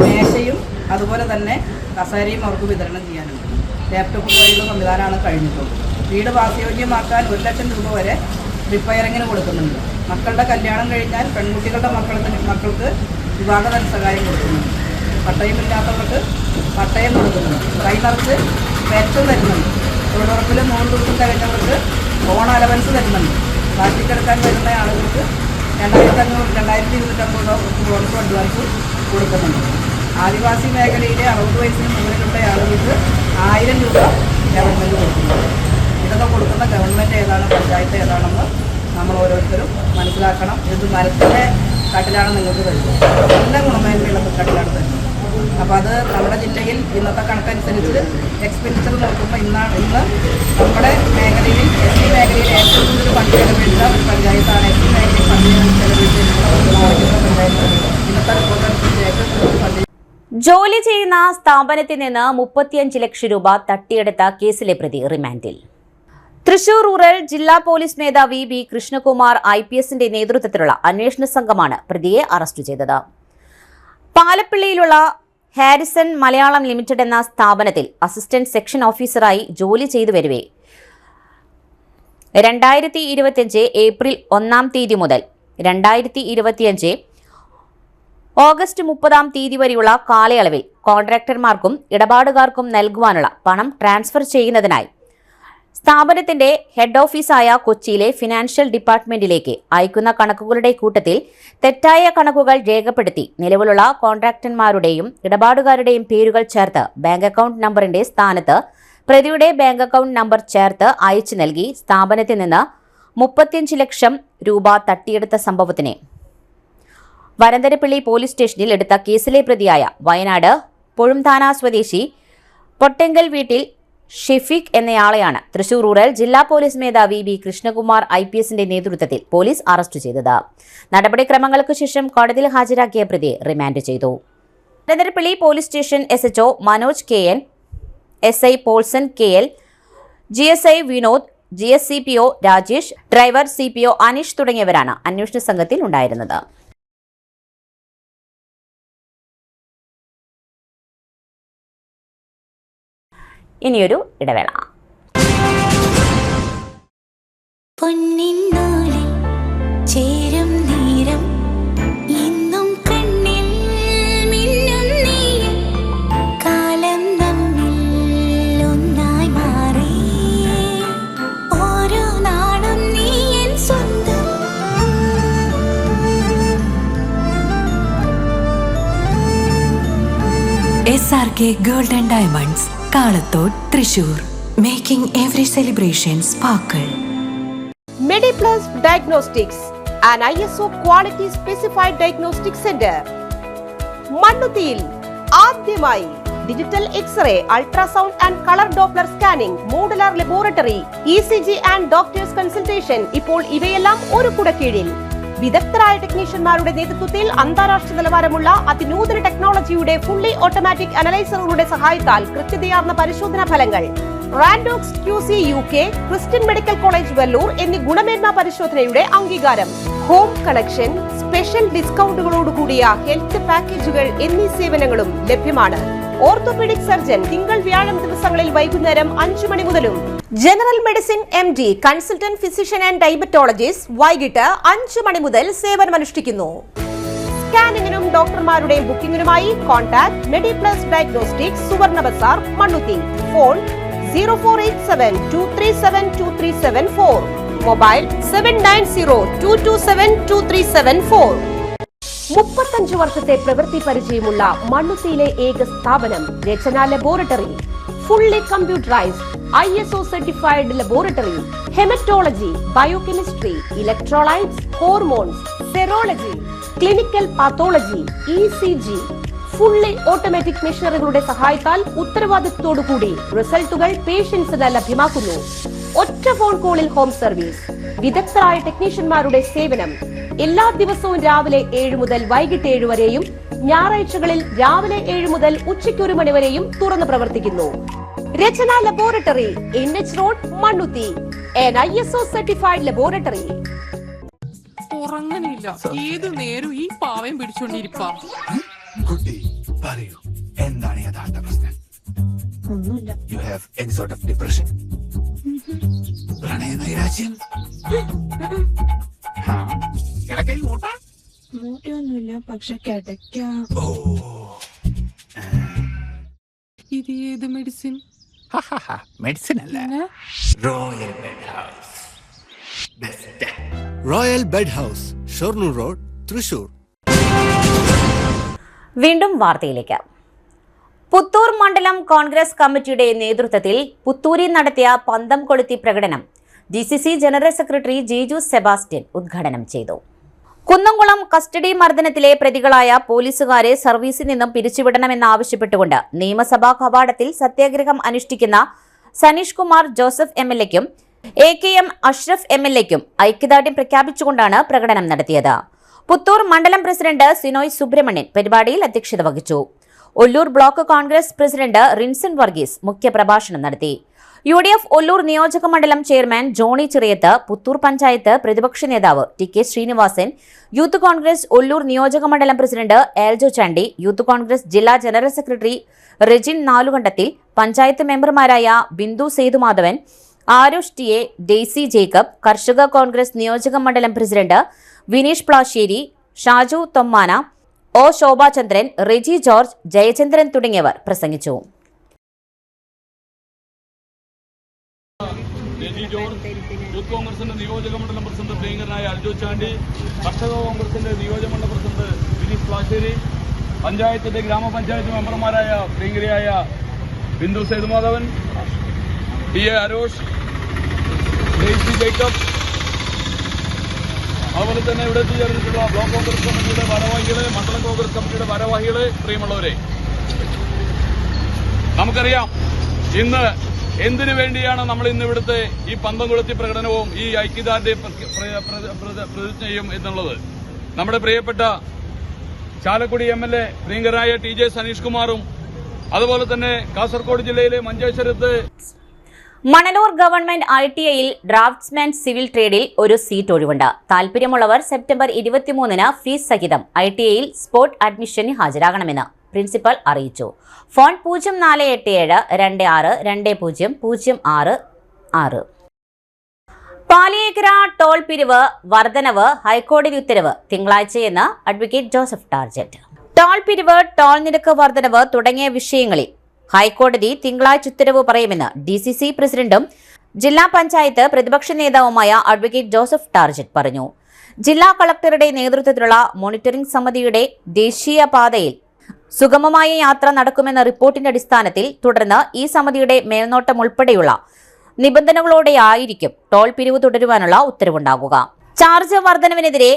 മേശയും അതുപോലെ തന്നെ കസാരയും അവർക്ക് വിതരണം ചെയ്യാനുണ്ട്. ലാപ്ടോപ്പ് പോലുള്ള സംവിധാനമാണ് കഴിഞ്ഞിട്ടുള്ളത്. വീട് വാസയോഗ്യമാക്കാൻ 1 ലക്ഷം രൂപ വരെ റിപ്പയറിങ്ങിന് കൊടുക്കുന്നുണ്ട്. മക്കളുടെ കല്യാണം കഴിഞ്ഞാൽ പെൺകുട്ടികളുടെ മക്കൾക്ക് വിവാഹ ധനസഹായം കൊടുക്കുന്നുണ്ട്. പട്ടയമില്ലാത്തവർക്ക് പട്ടയം കൊടുക്കുന്നുണ്ട്. കൈ നിറച്ച് പെൻഷൻ തരുന്നുണ്ട്. തൊഴിലുറപ്പിൽ 100 ദിവസം കഴിഞ്ഞവർക്ക് ഓൺ അലവൻസ് തരുന്നുണ്ട്. കാറ്റിക്കെടുക്കാൻ വരുന്ന ആളുകൾക്ക് 2,250 ബോണസ് അഡ്വാൻസ് കൊടുക്കുന്നുണ്ട്. ആദിവാസി മേഖലയിലെ 60 വയസ്സിന് മുകളിലുള്ള ആളുകൾക്ക് 1000 രൂപ ഗവൺമെൻറ് കൊടുക്കുന്നുണ്ട്. ഇതൊക്കെ കൊടുക്കുന്ന ഗവൺമെൻറ് ഏതാണ്, പഞ്ചായത്ത് ഏതാണെന്ന് നമ്മൾ ഓരോരുത്തരും മനസ്സിലാക്കണം. ഇത് മരത്തിൻ്റെ കട്ടിലാണ് നിങ്ങൾക്ക് തരുന്നത്, നല്ല ഗുണമേന്മയുള്ള കട്ടിലാണ് തരുന്നത്. അപ്പോൾ അത് നമ്മുടെ ജില്ലയിൽ ഇന്നത്തെ കണക്കനുസരിച്ച് എക്സ്പെൻഡിച്ചർ നോക്കുമ്പോൾ ഇന്ന് നമ്മുടെ മേഖലയിൽ SC മേഖലയിൽ ഏറ്റവും കൂടുതൽ ഫണ്ട് ചെലവഴിച്ച ഒരു പഞ്ചായത്താണ്. SC മേഖലയിൽ ഫണ്ട് ചെലവഴിച്ചിട്ടുള്ള പഞ്ചായത്ത് ഇന്നത്തെ റിപ്പോർട്ട് അനുസരിച്ച് ഏറ്റവും കൂടുതൽ ഫണ്ട്. ജോലി ചെയ്യുന്ന സ്ഥാപനത്തിൽ നിന്ന് 35 ലക്ഷം രൂപ തട്ടിയെടുത്ത കേസിലെ പ്രതി റിമാൻഡിൽ. തൃശൂർ റൂറൽ ജില്ലാ പോലീസ് മേധാവി B. കൃഷ്ണകുമാർ IPSന്റെ നേതൃത്വത്തിലുള്ള അന്വേഷണ സംഘമാണ് പ്രതിയെ അറസ്റ്റ് ചെയ്തത്. പാലപ്പിള്ളിയിലുള്ള ഹാരിസൺ മലയാളം ലിമിറ്റഡ് എന്ന സ്ഥാപനത്തിൽ അസിസ്റ്റന്റ് സെക്ഷൻ ഓഫീസറായി ജോലി ചെയ്തു വരവെ 2025 ഏപ്രിൽ 1-ാം തീയതി മുതൽ 2025 ഓഗസ്റ്റ് 30-ാം തീയതി വരെയുള്ള കാലയളവിൽ കോൺട്രാക്ടർമാർക്കും ഇടപാടുകാർക്കും നൽകുവാനുള്ള പണം ട്രാൻസ്ഫർ ചെയ്യുന്നതിനായി സ്ഥാപനത്തിന്റെ ഹെഡ് ഓഫീസായ കൊച്ചിയിലെ ഫിനാൻഷ്യൽ ഡിപ്പാർട്ട്മെന്റിലേക്ക് അയക്കുന്ന കണക്കുകളുടെ കൂട്ടത്തിൽ തെറ്റായ കണക്കുകൾ രേഖപ്പെടുത്തി നിലവിലുള്ള കോൺട്രാക്ടർമാരുടെയും ഇടപാടുകാരുടെയും പേരുകൾ ചേർത്ത് ബാങ്ക് അക്കൗണ്ട് നമ്പറിന്റെ സ്ഥാനത്ത് പ്രതിയുടെ ബാങ്ക് അക്കൗണ്ട് നമ്പർ ചേർത്ത് അയച്ചു നൽകി സ്ഥാപനത്തിൽ നിന്ന് 35 ലക്ഷം രൂപ തട്ടിയെടുത്ത സംഭവത്തിന് വരന്തരപ്പള്ളി പോലീസ് സ്റ്റേഷനിൽ എടുത്ത കേസിലെ പ്രതിയായ വയനാട് പൊഴുംതാന സ്വദേശി പൊട്ടെങ്കൽ വീട്ടിൽ ഷെഫീഖ് എന്നയാളെയാണ് തൃശൂർ റൂറൽ ജില്ലാ പോലീസ് മേധാവി B. കൃഷ്ണകുമാർ IPSന്റെ നേതൃത്വത്തിൽ പോലീസ് അറസ്റ്റ് ചെയ്തത്. നടപടിക്രമങ്ങൾക്ക് ശേഷം കോടതിയിൽ ഹാജരാക്കിയ പ്രതിയെ റിമാൻഡ് ചെയ്തു. Varantharappilly police station SHO Manoj KN, SI Paulson KL, GSI Vinod, GSCPO Rajesh, driver CPO Aneesh തുടങ്ങിയവരാണ് അന്വേഷണ സംഘത്തിൽ ഉണ്ടായിരുന്നത്. ഇനിയൊരു ഇടവേള. ഇന്നും കണ്ണിൽ മിന്നും നീ കാലം നമ്മിൽ SRK Gold and Diamonds, Kalathod, Thrissur, making every celebration sparkle. MediPlus Diagnostics, an ISO quality specified diagnostic center. മണ്ണുത്തിയിൽ ആദ്യമായി digital x-ray, ultrasound and colour doppler scanning, modular laboratory, ECG and doctors consultation. ഇപ്പോൾ ഇവയെല്ലാം ഒരു കുടക്കീഴിൽ. വിദഗ്ധരായ ടെക്നീഷ്യന്മാരുടെ നേതൃത്വത്തിൽ അന്താരാഷ്ട്ര നിലവാരമുള്ള അതിനൂതന ടെക്നോളജിയുടെ ഫുള്ളി ഓട്ടോമാറ്റിക് അനലൈസറുകളുടെ സഹായത്താൽ കൃത്യതയാർന്ന പരിശോധനാ ഫലങ്ങൾ. റാൻഡോക്സ് QC UK, Christian medical college Vellore എന്നീ ഗുണമേന്മ പരിശോധനയുടെ അംഗീകാരം. ഹോം കണക്ഷൻ, സ്പെഷ്യൽ ഡിസ്കൗണ്ടുകളോടുകൂടിയ ഹെൽത്ത് പാക്കേജുകൾ എന്നീ സേവനങ്ങളും ലഭ്യമാണ്. ഓർത്തോപീഡിക് സർജൻ തിങ്കൾ വ്യാഴം ദിവസങ്ങളിൽ വൈകുന്നേരം 5 മണി മുതലും general medicine MD, consultant physician and diabetologist വൈകിട്ട് 5 മണി മുതൽ സേവനമനുഷ്ഠിക്കുന്നു. സ്കാനിങ്ങിനും ഡോക്ടർമാരുടെ ബുക്കിംഗിനുമായി കോൺടാക്ട് MediPlus Diagnostics, സുവർണ ബസാർ, മണ്ണുത്തി. Phone 0487237237 mobile 7902272374. 35 വർഷത്തെ പ്രവൃത്തി പരിചയമുള്ള മണ്ണുത്തിയിലെ ഏക സ്ഥാപനം Rachana laboratory. Fully computerised ISO certified laboratory. Haematology, biochemistry, electrolytes, hormones, serology, clinical pathology, ECG. Fully automatic മെഷീനറികളുടെ സഹായത്താൽ ഉത്തരവാദിത്വത്തോടുകൂടി റിസൾട്ടുകൾ പേഷ്യൻസിന് ലഭ്യമാക്കുന്നു. ഒറ്റ ഫോൺ കോളിൽ ഹോം സർവീസ്. വിദഗ്ധരായ ടെക്നീഷ്യന്മാരുടെ സേവനം. എല്ലാ ദിവസവും രാവിലെ 7 മുതൽ വൈകിട്ട് 7 വരെയും ഞായറാഴ്ചകളിൽ രാവിലെ 7 മുതൽ ഉച്ചയ്ക്ക് 1 മണി വരെയും തുറന്നു പ്രവർത്തിക്കുന്നു. Rachana laboratory, NH road, Mannuthy. an ISO certified laboratory. ഉറങ്ങനില്ല, ഏത് നേരം ഈ പാവം പിടിച്ചോണ്ടിരിപ്പാ. കുട്ടി പറയൂ, എന്താണ് യഥാർത്ഥ പ്രശ്നം? ഒന്നുമില്ല. You have any sort of depression? പ്രണയ നൈരാശ്യം? മൂട്ടയൊന്നുമില്ല, പക്ഷെ കിടക്കാം. ഇത് ഏത് മെഡിസിൻ? മെഡിസിൻ അല്ല, royal bed house. Best royal bed house, Shoranur road, Thrissur. വീണ്ടും വാർത്തയിലേക്ക്. പുത്തൂർ മണ്ഡലം കോൺഗ്രസ് കമ്മിറ്റിയുടെ നേതൃത്വത്തിൽ പുത്തൂരിൽ നടത്തിയ പന്തം കൊളുത്തി പ്രകടനം DCC general secretary Jiju Sebastian ഉദ്ഘാടനം ചെയ്തു. കുന്നംകുളം കസ്റ്റഡി മർദ്ദനത്തിലെ പ്രതികളായ പോലീസുകാരെ സർവീസിൽ നിന്നും പിരിച്ചുവിടണമെന്നാവശ്യപ്പെട്ടുകൊണ്ട് നിയമസഭാ കവാടത്തിൽ സത്യാഗ്രഹം അനുഷ്ഠിക്കുന്ന സനീഷ് കുമാർ ജോസഫ് MLA-ക്കും AKM അഷ്റഫ് MLA-ക്കും ഐക്യദാർഢ്യം പ്രഖ്യാപിച്ചുകൊണ്ടാണ് പ്രകടനം നടത്തിയത്. പുത്തൂർ മണ്ഡലം പ്രസിഡന്റ് സിനോയ് സുബ്രഹ്മണ്യൻ പരിപാടിയിൽ അധ്യക്ഷത വഹിച്ചു. ഒല്ലൂർ ബ്ലോക്ക് കോൺഗ്രസ് പ്രസിഡന്റ് റിൻസൺ വർഗീസ് മുഖ്യപ്രഭാഷണം നടത്തി. UDF ഒല്ലൂർ നിയോജക മണ്ഡലം ചെയർമാൻ ജോണി ചിറയത്ത്, പുത്തൂർ പഞ്ചായത്ത് പ്രതിപക്ഷ നേതാവ് TK ശ്രീനിവാസൻ, യൂത്ത് കോൺഗ്രസ് ഒല്ലൂർ നിയോജക മണ്ഡലം പ്രസിഡന്റ് ആൽജോ ചാണ്ടി, യൂത്ത് കോൺഗ്രസ് ജില്ലാ ജനറൽ സെക്രട്ടറി റെജിൻ നാലുകണ്ടത്തിൽ, പഞ്ചായത്ത് മെമ്പർമാരായ Bindu Sethumadhavan, Arosh TA, Daisy Jacob, കർഷക കോൺഗ്രസ് നിയോജക മണ്ഡലം president Vineesh Plassery, Shaju Thommana, O Shobhachandran, Reji George, Jayachandran തുടങ്ങിയവർ പ്രസംഗിച്ചു. യൂത്ത് കോൺഗ്രസിന്റെ നിയോജക മണ്ഡലം പ്രസിഡന്റ് പ്രിയങ്കരനായ അൽജോ ചാണ്ടി, കർഷക കോൺഗ്രസിന്റെ നിയോജക മണ്ഡലം പ്രസിഡന്റ് വിനീഷ് പ്ലാശ്ശേരി, പഞ്ചായത്തിന്റെ ഗ്രാമപഞ്ചായത്ത് മെമ്പർമാരായ പ്രിയങ്കരിയായ Bindu Sethumadhavan, TA Arosh, Daisy Jacob, അതുപോലെ തന്നെ ഇവിടെ എത്തിച്ചേർന്നിട്ടുള്ള ബ്ലോക്ക് കോൺഗ്രസ് കമ്മിറ്റിയുടെ ഭാരവാഹികളെ, മണ്ഡലം കോൺഗ്രസ് കമ്മിറ്റിയുടെ ഭാരവാഹികളെ, പ്രിയമുള്ളവരെ, നമുക്കറിയാം ഇന്ന് എന്തിനു വേണ്ടിയാണ് നമ്മൾ ഇന്ന് ഇവിടുത്തെ ഈ പന്തം കൊളുത്തി പ്രകടനവും ഈ ഐക്യദാർഢ്യ പ്രതിജ്ഞയും എന്നുള്ളത്. നമ്മുടെ പ്രിയപ്പെട്ട ചാലക്കുടി MLA പ്രിയങ്കരായ TJ സനീഷ് കുമാറും, അതുപോലെ തന്നെ കാസർഗോഡ് ജില്ലയിലെ മഞ്ചേശ്വരത്ത് മണലൂർ ഗവൺമെന്റ് ITIയിൽ ഡ്രാഫ്റ്റ്സ്മാൻ സിവിൽ ട്രേഡിൽ ഒരു സീറ്റ് ഒഴിവുണ്ട്. താൽപര്യമുള്ളവർ സെപ്റ്റംബർ 23-ന് ഫീസ് സഹിതം ITIയിൽ സ്പോട്ട് അഡ്മിഷന് ഹാജരാകണമെന്ന് പ്രിൻസിപ്പൽ അറിയിച്ചു. ഫോൺ 0487-2620-06. പാലിയേക്കര ടോൾ പിരിവ് വർധനവ് ഹൈക്കോടതി ഉത്തരവ് തിങ്കളാഴ്ചയെന്ന് അഡ്വക്കേറ്റ് ജോസഫ് ടാർജറ്റ്. ടോൾ പിരിവ്, ടോൾ നിരക്ക് വർധനവ് തുടങ്ങിയ വിഷയങ്ങളിൽ ഹൈക്കോടതി തിങ്കളാഴ്ച ഉത്തരവ് പറയുമെന്ന് DCC പ്രസിഡന്റും ജില്ലാ പഞ്ചായത്ത് പ്രതിപക്ഷ നേതാവുമായ അഡ്വക്കേറ്റ് ജോസഫ് ടാർജറ്റ് പറഞ്ഞു. ജില്ലാ കളക്ടറുടെ നേതൃത്വത്തിലുള്ള മോണിറ്ററിംഗ് സമിതിയുടെ ദേശീയ പാതയിൽ സുഗമമായ യാത്ര നടക്കുമെന്ന റിപ്പോർട്ടിന്റെ അടിസ്ഥാനത്തിൽ തുടർന്ന് ഈ സമിതിയുടെ മേൽനോട്ടം ഉൾപ്പെടെയുള്ള നിബന്ധനകളോടെയായിരിക്കും ടോൾ പിരിവ് തുടരുവാനുള്ള ഉത്തരവുണ്ടാകുക. ചാർജ് വർധനവിനെതിരെ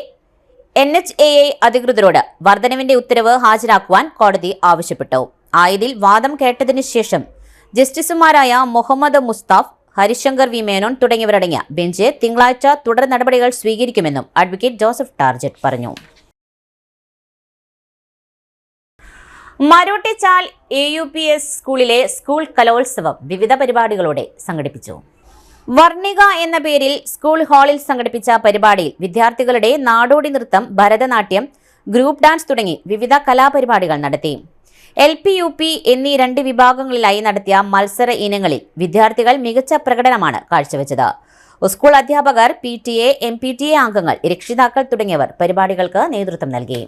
NHAI അധികൃതരോട് വർധനവിന്റെ ഉത്തരവ് ഹാജരാക്കുവാൻ കോടതി ആവശ്യപ്പെട്ടു. ആയതിൽ വാദം കേട്ടതിനു ശേഷം ജസ്റ്റിസുമാരായ മുഹമ്മദ് മുസ്താഫ്, ഹരിശങ്കർ വി മേനോൻ തുടങ്ങിയവരടങ്ങിയ ബെഞ്ച് തിങ്കളാഴ്ച തുടർ നടപടികൾ സ്വീകരിക്കുമെന്നും അഡ്വക്കേറ്റ് ജോസഫ് ടാർജറ്റ് പറഞ്ഞു. മരോട്ടിച്ചാൽ AUPS സ്കൂളിലെ സ്കൂൾ കലോത്സവം വിവിധ പരിപാടികളോടെ സംഘടിപ്പിച്ചു. വർണ്ണിക എന്ന പേരിൽ സ്കൂൾ ഹാളിൽ സംഘടിപ്പിച്ച പരിപാടിയിൽ വിദ്യാർത്ഥികളുടെ നാടോടി നൃത്തം, ഭരതനാട്യം, ഗ്രൂപ്പ് ഡാൻസ് തുടങ്ങി വിവിധ കലാപരിപാടികൾ നടത്തി. LP, UP എന്നീ 2 വിഭാഗങ്ങളിലായി നടത്തിയ മത്സര ഇനങ്ങളിൽ വിദ്യാർത്ഥികൾ മികച്ച പ്രകടനമാണ് കാഴ്ചവെച്ചത്. സ്കൂൾ അധ്യാപകർ, PTA, MPTA അംഗങ്ങൾ, രക്ഷിതാക്കൾ തുടങ്ങിയവർ പരിപാടികൾക്ക് നേതൃത്വം നൽകി.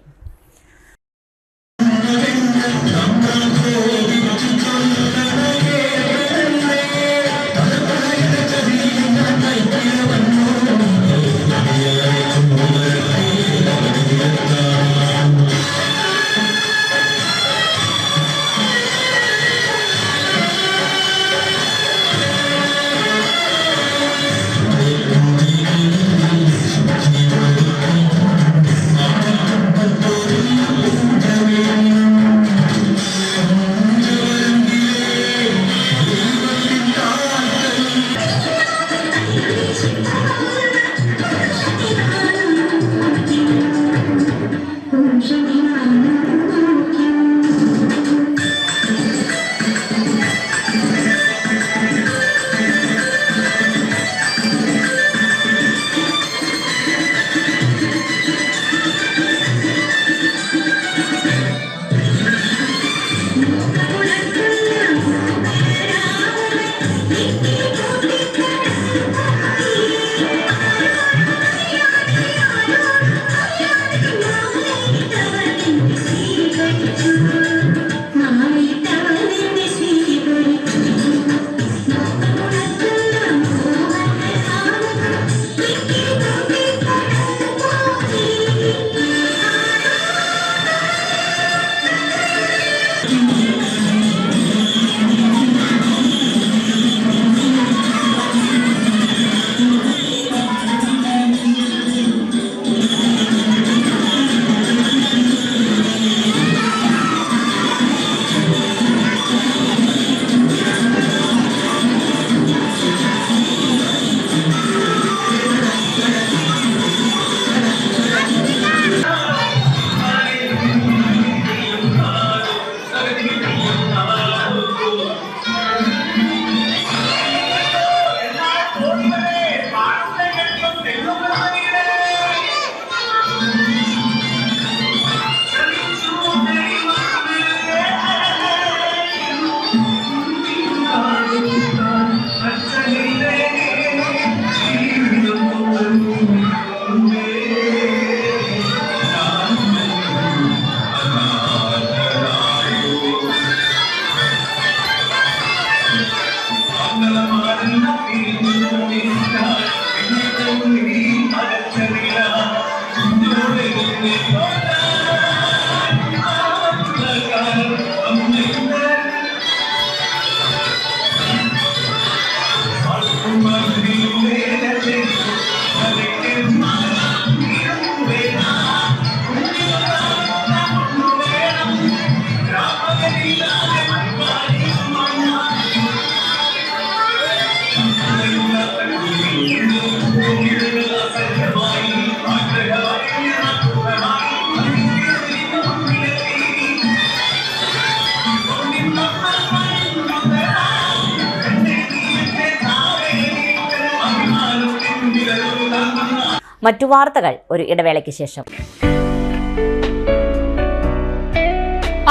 മറ്റു വാർത്തകൾ ഒരു ഇടവേളയ്ക്ക് ശേഷം.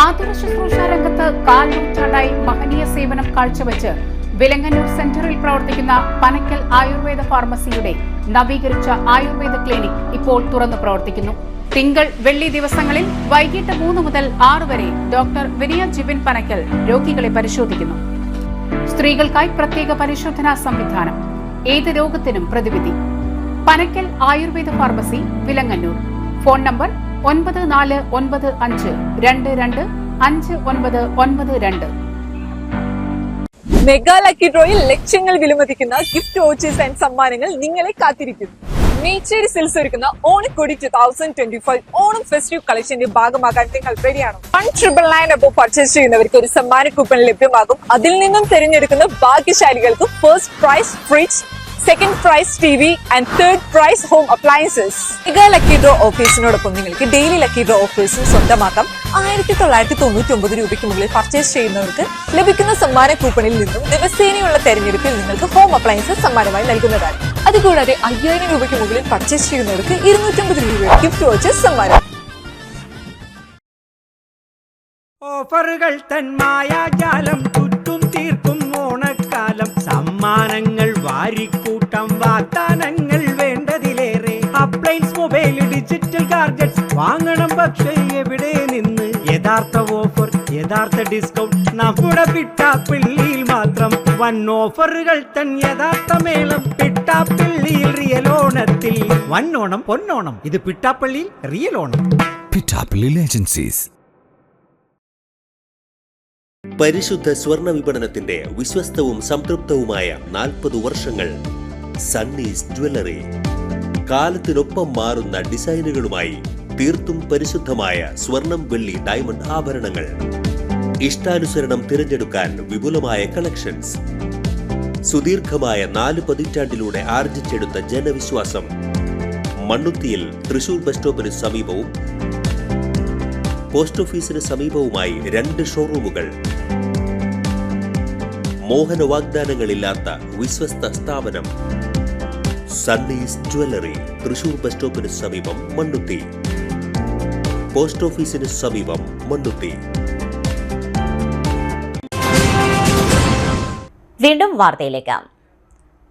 ആതുര ശുശ്രൂഷ രംഗത്ത് കാൽനൂറ്റാണ്ടായി മഹനീയ സേവനം കാഴ്ചവെച്ച് വിലങ്ങന്നൂർ സെന്ററിൽ പ്രവർത്തിക്കുന്ന പനക്കൽ ആയുർവേദ ഫാർമസിയുടെ നവീകരിച്ച ആയുർവേദ ക്ലിനിക് ഇപ്പോൾ തുറന്നു പ്രവർത്തിക്കുന്നു. തിങ്കൾ, വെള്ളി ദിവസങ്ങളിൽ വൈകിട്ട് 3 മുതൽ 6 വരെ ഡോക്ടർ വിനയ ജിബിൻ പനക്കൽ രോഗികളെ പരിശോധിക്കുന്നു. സ്ത്രീകൾക്കായി പ്രത്യേക പരിശോധനാ സംവിധാനം, ഏത് രോഗത്തിനും പ്രതിവിധി. Panakkal Ayurveda pharmacy, Vilangannur. Phone number 949522 5992. Mega lucky ഡ്രോയിൽ ലക്ഷങ്ങൾ വിലമതിക്കുന്ന ഗിഫ്റ്റ് വൗച്ചേഴ്സ് ആൻഡ് സമ്മാനങ്ങൾ നിങ്ങളെ കാത്തിരിക്കുന്നു. മേച്ചേരി സിൽസ് ഒരുക്കുന്ന ഓണക്കോടി 2025 ഓണം ഫെസ്റ്റീവ് കളക്ഷന്റെ ഭാഗമാകാൻ നിങ്ങൾ റെഡിയാണോ? 1,999 അബോ പർച്ചേസ് ചെയ്യുന്നവർക്ക് ഒരു സമ്മാന കൂപ്പൺ ലഭ്യമാകും. അതിൽ നിന്നും തിരഞ്ഞെടുക്കുന്ന ഭാഗ്യശാലികൾക്ക് first prize fridge, second prize TV and third prize home appliances. Mega lucky draw ഓഫേഴ്സിനോടൊപ്പം നിങ്ങൾക്ക് ഡെയിലി ലക്കി ഡ്രോ ഓഫേഴ്സും സ്വന്തമാക്കാം. 1999 രൂപയ്ക്ക് മുകളിൽ പർച്ചേസ് ചെയ്യുന്നവർക്ക് ലഭിക്കുന്ന സമ്മാന കൂപ്പണിൽ നിന്നും ദിവസേനയുള്ള തെരഞ്ഞെടുപ്പിൽ നിങ്ങൾക്ക് ഹോം അപ്ലയൻസസ് സമ്മാനമായി നൽകുന്നതാണ്. അതുകൂടാതെ 5000 രൂപയ്ക്ക് മുകളിൽ പർച്ചേസ് ചെയ്യുന്നവർക്ക് 250 രൂപയുടെ ഗിഫ്റ്റ് വൗച്ചേഴ്സ് സമ്മാനം. ഓഫറുകൾ തൻ മായാജാലം ചുറ്റും തീർക്കും ഓണക്കാലം. സമ്മാനങ്ങൾ വാരിക്കൂട്ടം, വാഗ്ദാനങ്ങൾ വേണ്ടതിലേറെ. അപ്ലയൻസ്, മൊബൈൽ, ഡിജിറ്റൽ ഗാഡ്ജറ്റ്സ് വാങ്ങണം, പക്ഷേ എവിടെ നിന്ന്? യഥാർത്ഥ ഓഫർ, യഥാർത്ഥ ഡിസ്കൗണ്ട് നമ്മുടെ പിട്ടാപ്പിള്ളിയിൽ മാത്രം. വൻ ഓഫറുകൾ തൻ യഥാർത്ഥ മേളം പിട്ടാപ്പിള്ളിയിൽ റിയൽ ഓണത്തിൽ. വന്നോണം പൊന്നോണം, ഇത് പിട്ടാപ്പള്ളിയിൽ റിയൽ ഓണം. പിട്ടാപ്പിള്ളി ഏജൻസീസ്. പരിശുദ്ധ സ്വർണ്ണ വിപണനത്തിന്റെ വിശ്വസ്തവും സംതൃപ്തവുമായ 40 വർഷങ്ങൾ. സണ്ണീസ് ജ്വല്ലറി. കാലത്തിനൊപ്പം മാറുന്ന ഡിസൈനുകളുമായി തീർത്തും പരിശുദ്ധമായ സ്വർണം, വെള്ളി, ഡയമണ്ട് ആഭരണങ്ങൾ. ഇഷ്ടാനുസരണം തിരഞ്ഞെടുക്കാൻ വിപുലമായ കളക്ഷൻസ്. സുദീർഘമായ 4 പതിറ്റാണ്ടിലൂടെ ആർജിച്ചെടുത്ത ജനവിശ്വാസം. മണ്ണുത്തിയിൽ തൃശൂർ ബസ് സ്റ്റോപ്പിന് സമീപവും പോസ്റ്റ് ഓഫീസിന് സമീപവുമായി 2 ഷോറൂമുകൾ. മോഹന വാഗ്ദാനങ്ങളില്ലാത്ത വിശ്വസ്ത സ്ഥാപനം. Sunny's jewellery. തൃശൂർ ബസ് സ്റ്റോപ്പിന് സമീപം, മണ്ണുത്തി. പോസ്റ്റ് ഓഫീസിന് സമീപം, മണ്ണുത്തി. വീണ്ടും വാർത്തയിലേക്ക്.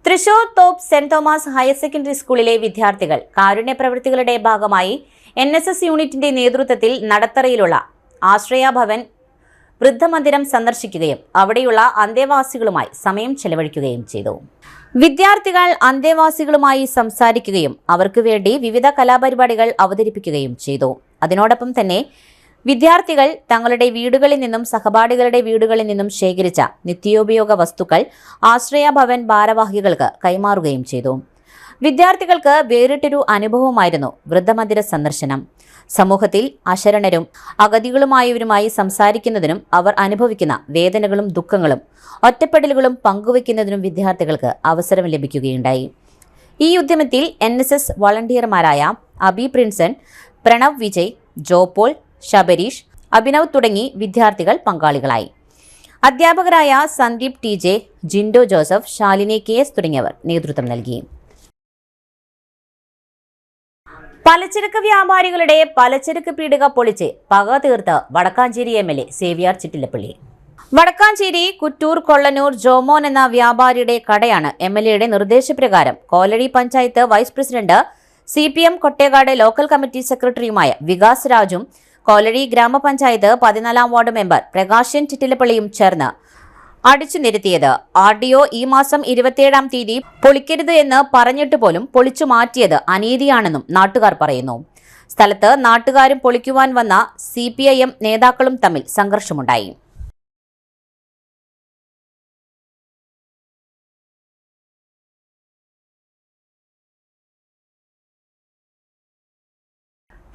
Thrissur Thope saint Thomas higher secondary സ്കൂളിലെ വിദ്യാർത്ഥികൾ കാരുണ്യ പ്രവൃത്തികളുടെ ഭാഗമായി NSS യൂണിറ്റിന്റെ നേതൃത്വത്തിൽ നടത്തറയിലുള്ള ആശ്രയ ഭവൻ വൃദ്ധമന്ദിരം സന്ദർശിക്കുകയും അവിടെയുള്ള അന്തേവാസികളുമായി സമയം ചെലവഴിക്കുകയും ചെയ്തു. വിദ്യാർത്ഥികൾ അന്തേവാസികളുമായി സംസാരിക്കുകയും അവർക്ക് വേണ്ടി വിവിധ കലാപരിപാടികൾ അവതരിപ്പിക്കുകയും ചെയ്തു. അതിനോടൊപ്പം തന്നെ വിദ്യാർത്ഥികൾ തങ്ങളുടെ വീടുകളിൽ നിന്നും സഹപാഠികളുടെ വീടുകളിൽ നിന്നും ശേഖരിച്ച നിത്യോപയോഗ വസ്തുക്കൾ ആശ്രയ ഭവൻ ഭാരവാഹികൾക്ക് കൈമാറുകയും ചെയ്തു. വിദ്യാർത്ഥികൾക്ക് വേറിട്ടൊരു അനുഭവമായിരുന്നു വൃദ്ധമന്ദിര സന്ദർശനം. സമൂഹത്തിൽ അശരണരും അഗതികളുമായവരുമായി സംസാരിക്കുന്നതിനും അവർ അനുഭവിക്കുന്ന വേദനകളും ദുഃഖങ്ങളും ഒറ്റപ്പെടലുകളും പങ്കുവയ്ക്കുന്നതിനും വിദ്യാർത്ഥികൾക്ക് അവസരം ലഭിക്കുകയുണ്ടായി. ഈ ഉദ്യമത്തിൽ NSS വളണ്ടിയർമാരായ അബി പ്രിൻസൺ, പ്രണവ് വിജയ്, ജോപോൾ, ശബരീഷ്, അഭിനവ് തുടങ്ങി വിദ്യാർത്ഥികൾ പങ്കാളികളായി. അധ്യാപകരായ Sandeep TJ, Jinto Joseph, Shalini KS തുടങ്ങിയവർ നേതൃത്വം നൽകി. പലചരക്ക് വ്യാപാരികളുടെ പലചരക്ക് പീടിക പൊളിച്ച് പക തീർത്ത് വടക്കാഞ്ചേരി MLA സേവ്യർ ചിറ്റിലപ്പള്ളി. വടക്കാഞ്ചേരി കുറ്റൂർ കൊള്ളനൂർ ജോമോൻ എന്ന വ്യാപാരിയുടെ കടയാണ് MLAയുടെ നിർദ്ദേശപ്രകാരം Kolazhy panchayat vice president CPM Kottekkad local committee സെക്രട്ടറിയുമായ വികാസ് രാജും കോലഴി ഗ്രാമപഞ്ചായത്ത് 14ാം വാർഡ് മെമ്പർ പ്രകാശൻ ചിറ്റിലപ്പള്ളിയും ചേർന്ന് അടിച്ചു നിരത്തിയത്. RDO ഈ മാസം 27ാം തീയതി പൊളിക്കരുത് എന്ന് പറഞ്ഞിട്ട് പോലും പൊളിച്ചു മാറ്റിയത് അനീതിയാണെന്നും നാട്ടുകാർ പറയുന്നു. സ്ഥലത്ത് നാട്ടുകാരും പൊളിക്കുവാൻ വന്ന CPIM നേതാക്കളും തമ്മിൽ സംഘർഷമുണ്ടായി.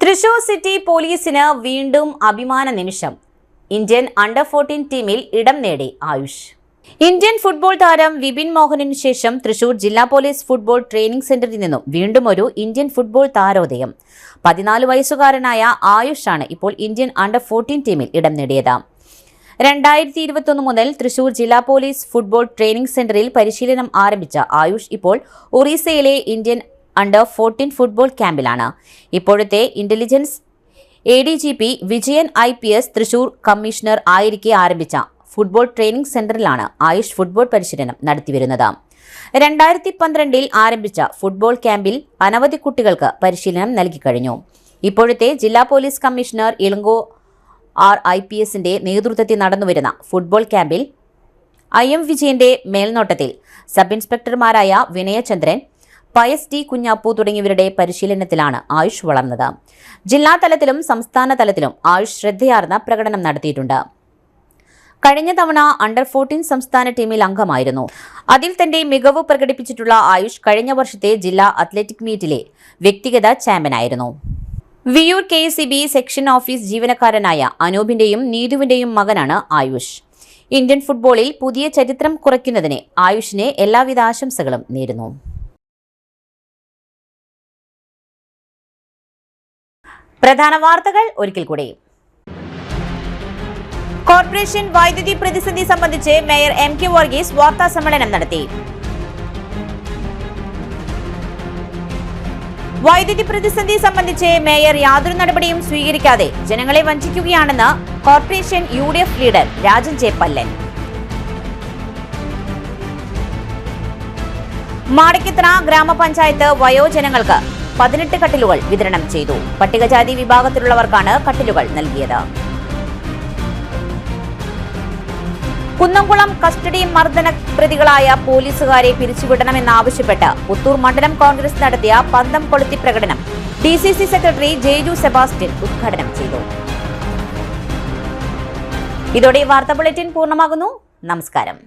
തൃശൂർ സിറ്റി പോലീസിന് വീണ്ടും അഭിമാന നിമിഷം. ഇന്ത്യൻ അണ്ടർ-14 ടീമിൽ ഇടം നേടി ആയുഷ്. ഇന്ത്യൻ ഫുട്ബോൾ താരം വിപിൻ മോഹനു ശേഷം തൃശൂർ ജില്ലാ പോലീസ് ഫുട്ബോൾ ട്രെയിനിംഗ് സെന്ററിൽ നിന്നും വീണ്ടും ഒരു ഇന്ത്യൻ ഫുട്ബോൾ താരോദയം. 14 വയസ്സുകാരനായ ആയുഷാണ് ഇപ്പോൾ ഇന്ത്യൻ അണ്ടർ-14 ടീമിൽ ഇടം നേടിയത്. 2021 മുതൽ തൃശൂർ ജില്ലാ പോലീസ് ഫുട്ബോൾ ട്രെയിനിംഗ് സെന്ററിൽ പരിശീലനം ആരംഭിച്ച ആയുഷ് ഇപ്പോൾ ഒറീസയിലെ ഇന്ത്യൻ അണ്ടർ-14 ഫുട്ബോൾ ക്യാമ്പിലാണ്. ഇപ്പോഴത്തെ intelligence ADGP Vijayan IPS Thrissur commissioner ആയിരിക്കെ ആരംഭിച്ച ഫുട്ബോൾ ട്രെയിനിംഗ് സെന്ററിലാണ് ആയുഷ് ഫുട്ബോൾ പരിശീലനം നടത്തിവരുന്നത്. 2012 ആരംഭിച്ച ഫുട്ബോൾ ക്യാമ്പിൽ അനവധി കുട്ടികൾക്ക് പരിശീലനം നൽകിക്കഴിഞ്ഞു. ഇപ്പോഴത്തെ ജില്ലാ പോലീസ് കമ്മീഷണർ ഇളങ്കോ IPSന്റെ നേതൃത്വത്തിൽ നടന്നുവരുന്ന ഫുട്ബോൾ ക്യാമ്പിൽ IM വിജയന്റെ മേൽനോട്ടത്തിൽ സബ് ഇൻസ്പെക്ടർമാരായ വിനയചന്ദ്രൻ, പയസ് ടി കുഞ്ഞാപ്പു തുടങ്ങിയവരുടെ പരിശീലനത്തിലാണ് ആയുഷ് വളർന്നത്. ജില്ലാ തലത്തിലും സംസ്ഥാന തലത്തിലും ആയുഷ് ശ്രദ്ധയാർന്ന പ്രകടനം നടത്തിയിട്ടുണ്ട്. കഴിഞ്ഞ തവണ അണ്ടർ 14 സംസ്ഥാന ടീമിൽ അംഗമായിരുന്നു. അതിൽ തന്റെ മികവ് പ്രകടിപ്പിച്ചിട്ടുള്ള ആയുഷ് കഴിഞ്ഞ വർഷത്തെ ജില്ലാ അത്ലറ്റിക് മീറ്റിലെ വ്യക്തിഗത ചാമ്പ്യനായിരുന്നു. വിയൂർ KCB സെക്ഷൻ ഓഫീസ് ജീവനക്കാരനായ അനൂപിന്റെയും നീതുവിന്റെയും മകനാണ് ആയുഷ്. ഇന്ത്യൻ ഫുട്ബോളിൽ പുതിയ ചരിത്രം കുറിക്കുന്നതിന് ആയുഷിനെ എല്ലാവിധ ആശംസകളും നേരുന്നു. പ്രധാന വാർത്തകൾ ഒരിക്കൽ കൂടി. കോർപ്പറേഷൻ വൈദ്യുതി പ്രതിസന്ധി സംബന്ധിച്ച് മേയർ MK വർഗീസ് വാർത്താ സമ്മേളനം നടത്തി. വൈദ്യുതി പ്രതിസന്ധി സംബന്ധിച്ച് മേയർ യാതൊരു നടപടിയും സ്വീകരിക്കാതെ ജനങ്ങളെ വഞ്ചിക്കുകയാണെന്ന് corporation UDF leader Rajan J. Pallan. Madakkathara ഗ്രാമപഞ്ചായത്ത് വയോജനങ്ങൾക്ക് 18 കട്ടിലുകൾ വിതരണം ചെയ്തു. പട്ടികജാതി വിഭാഗത്തിലുള്ളവർക്കാണ് കട്ടിലുകൾ നൽകിയത്. കുന്നംകുളം കസ്റ്റഡി മർദ്ദന പ്രതികളായ പോലീസുകാരെ പിരിച്ചുവിടണമെന്നാവശ്യപ്പെട്ട് പുത്തൂർ മണ്ഡലം കോൺഗ്രസ് നടത്തിയ പന്തം കൊളുത്തി പ്രകടനം DCC സെക്രട്ടറി ജെയ്ജു സെബാസ്റ്റ്യൻ ഉദ്ഘാടനം ചെയ്തു. ഇതോടെ വാർത്താ ബുള്ളറ്റിൻ പൂർണ്ണമാകുന്നു. നമസ്കാരം.